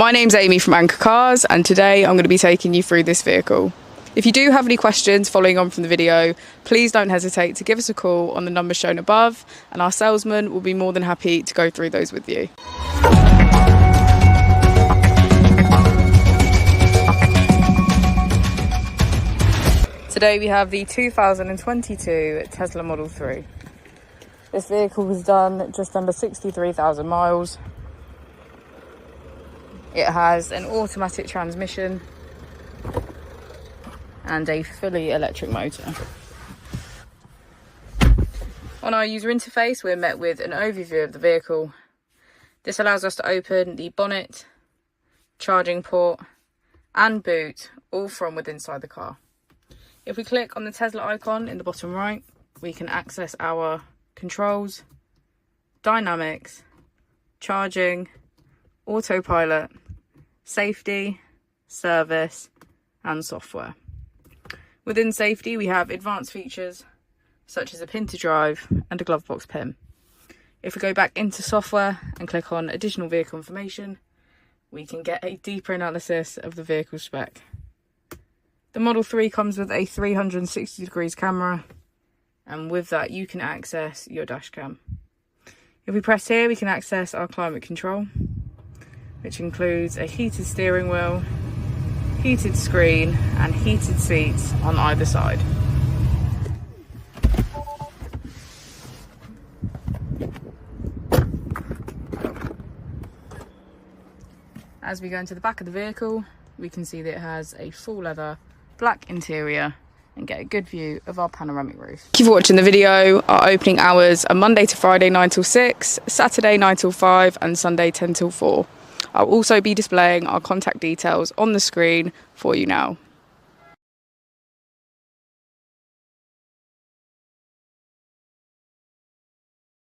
My name's Amy from Anchor Cars, and today I'm going to be taking you through this vehicle. If you do have any questions following on from the video, please don't hesitate to give us a call on the number shown above, and our salesman will be more than happy to go through those with you. Today we have the 2022 Tesla Model 3. This vehicle was done just under 63,000 miles. It has an automatic transmission and a fully electric motor. On our user interface, we're met with an overview of the vehicle. This allows us to open the bonnet, charging port, and boot, all from within inside the car. If we click on the Tesla icon in the bottom right, we can access our controls, dynamics, charging, autopilot, safety, service, and software. Within safety, we have advanced features such as a pin to drive and a glove box pin. If we go back into software and click on additional vehicle information, we can get a deeper analysis of the vehicle spec. The Model 3 comes with a 360 degrees camera, and with that you can access your dash cam. If we press here, we can access our climate control, which includes a heated steering wheel, heated screen, and heated seats on either side. As we go into the back of the vehicle, we can see that it has a full leather black interior and get a good view of our panoramic roof. Thank you for watching the video. Our opening hours are Monday to Friday 9 till 6, Saturday 9 till 5, and Sunday 10 till 4. I'll also be displaying our contact details on the screen for you now.